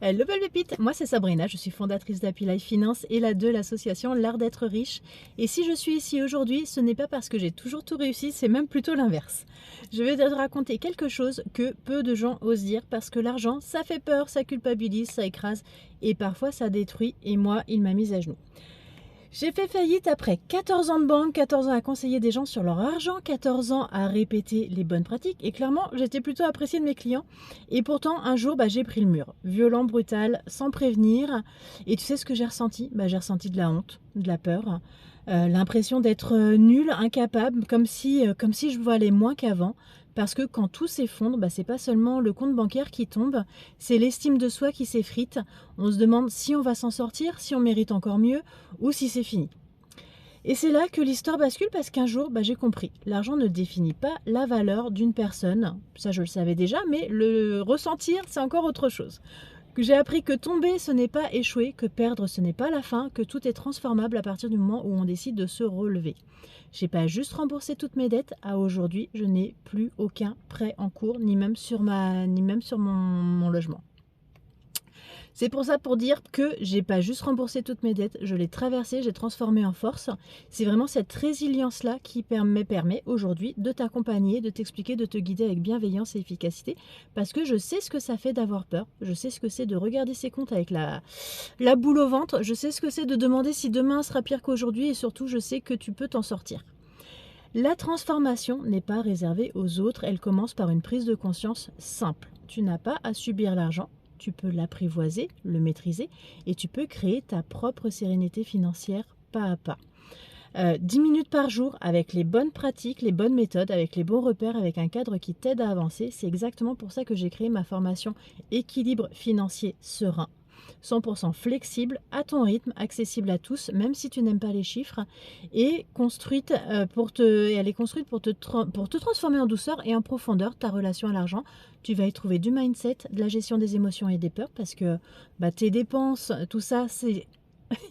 Hello belle pépite, moi c'est Sabrina, je suis fondatrice d'Happy Life Finance et la de l'association L'Art d'être riche. Et si je suis ici aujourd'hui, ce n'est pas parce que j'ai toujours tout réussi, c'est même plutôt l'inverse. Je vais te raconter quelque chose que peu de gens osent dire parce que l'argent, ça fait peur, ça culpabilise, ça écrase et parfois ça détruit et moi, il m'a mise à genoux. J'ai fait faillite après 14 ans de banque, 14 ans à conseiller des gens sur leur argent, 14 ans à répéter les bonnes pratiques. Et clairement, j'étais plutôt appréciée de mes clients. Et pourtant, un jour, j'ai pris le mur. Violent, brutal, sans prévenir. Et tu sais ce que j'ai ressenti? J'ai ressenti de la honte, de la peur, l'impression d'être nulle, incapable, comme si je valais moins qu'avant. Parce que quand tout s'effondre, c'est pas seulement le compte bancaire qui tombe, c'est l'estime de soi qui s'effrite. On se demande si on va s'en sortir, si on mérite encore mieux, ou si c'est fini. Et c'est là que l'histoire bascule parce qu'un jour, j'ai compris. L'argent ne définit pas la valeur d'une personne. Ça, je le savais déjà, mais le ressentir, c'est encore autre chose. J'ai appris que tomber, ce n'est pas échouer, que perdre, ce n'est pas la fin, que tout est transformable à partir du moment où on décide de se relever. J'ai pas juste remboursé toutes mes dettes. À aujourd'hui, je n'ai plus aucun prêt en cours, ni même sur mon logement. C'est pour ça, pour dire que j'ai pas juste remboursé toutes mes dettes, je l'ai traversé, j'ai transformé en force. C'est vraiment cette résilience-là qui permet aujourd'hui de t'accompagner, de t'expliquer, de te guider avec bienveillance et efficacité, parce que je sais ce que ça fait d'avoir peur, je sais ce que c'est de regarder ses comptes avec la boule au ventre, je sais ce que c'est de demander si demain sera pire qu'aujourd'hui, et surtout je sais que tu peux t'en sortir. La transformation n'est pas réservée aux autres, elle commence par une prise de conscience simple. Tu n'as pas à subir l'argent, tu peux l'apprivoiser, le maîtriser et tu peux créer ta propre sérénité financière pas à pas. 10 minutes par jour avec les bonnes pratiques, les bonnes méthodes, avec les bons repères, avec un cadre qui t'aide à avancer. C'est exactement pour ça que j'ai créé ma formation Équilibre financier serein. 100% flexible, à ton rythme, accessible à tous, même si tu n'aimes pas les chiffres, et construite elle est construite pour te transformer en douceur et en profondeur ta relation à l'argent. Tu vas y trouver du mindset, de la gestion des émotions et des peurs, parce que tes dépenses, tout ça, c'est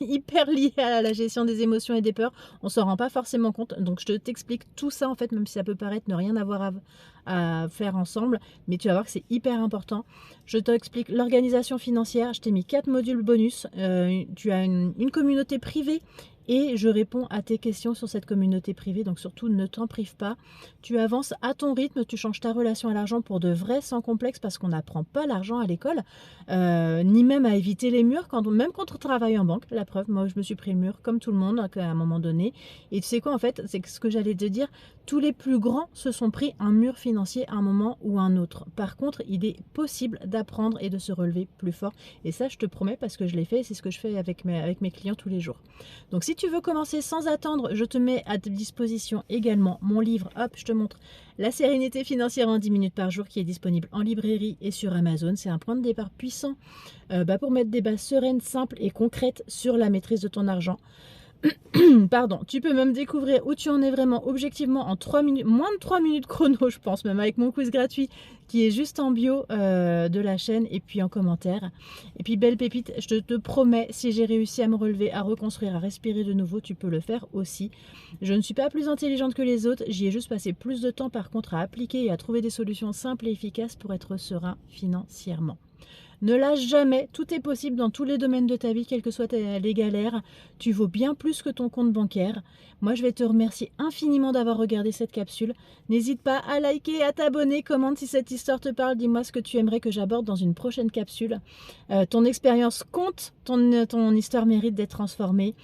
hyper lié à la gestion des émotions et des peurs. On s'en rend pas forcément compte. Donc je t'explique tout ça en fait, même si ça peut paraître ne rien avoir à faire ensemble, mais tu vas voir que c'est hyper important. Je t'explique l'organisation financière. Je t'ai mis 4 modules bonus. Tu as une communauté privée et je réponds à tes questions sur cette communauté privée. Donc surtout, ne t'en prive pas. Tu avances à ton rythme, tu changes ta relation à l'argent pour de vrai, sans complexe, parce qu'on n'apprend pas l'argent à l'école, ni même à éviter les murs, même quand on travaille en banque. La preuve, moi je me suis pris le mur comme tout le monde à un moment donné. Et tu sais quoi en fait, c'est ce que j'allais te dire, tous les plus grands se sont pris un mur financier à un moment ou un autre. Par contre, il est possible d'apprendre et de se relever plus fort. Et ça, je te promets, parce que je l'ai fait et c'est ce que je fais avec mes clients tous les jours. Donc si tu veux commencer sans attendre, je te mets à ta disposition également mon livre. Hop, je te montre La sérénité financière en 10 minutes par jour, qui est disponible en librairie et sur Amazon. C'est un point de départ puissant pour mettre des bases sereines, simples et concrètes sur la maîtrise de ton argent. Pardon, tu peux même découvrir où tu en es vraiment objectivement en 3 minutes, moins de 3 minutes chrono, je pense, même avec mon quiz gratuit qui est juste en bio de la chaîne et puis en commentaire. Et puis belle pépite, je te promets, si j'ai réussi à me relever, à reconstruire, à respirer de nouveau, tu peux le faire aussi. Je ne suis pas plus intelligente que les autres, j'y ai juste passé plus de temps par contre à appliquer et à trouver des solutions simples et efficaces pour être serein financièrement. Ne lâche jamais, tout est possible dans tous les domaines de ta vie, quelles que soient les galères. Tu vaux bien plus que ton compte bancaire. Moi, je vais te remercier infiniment d'avoir regardé cette capsule. N'hésite pas à liker, à t'abonner, commente si cette histoire te parle. Dis-moi ce que tu aimerais que j'aborde dans une prochaine capsule. Ton expérience compte, ton histoire mérite d'être transformée.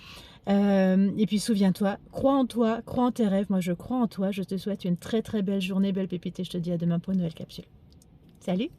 Et puis souviens-toi, crois en tes rêves. Moi, je crois en toi. Je te souhaite une très très belle journée, belle pépite, et je te dis à demain pour une nouvelle capsule. Salut!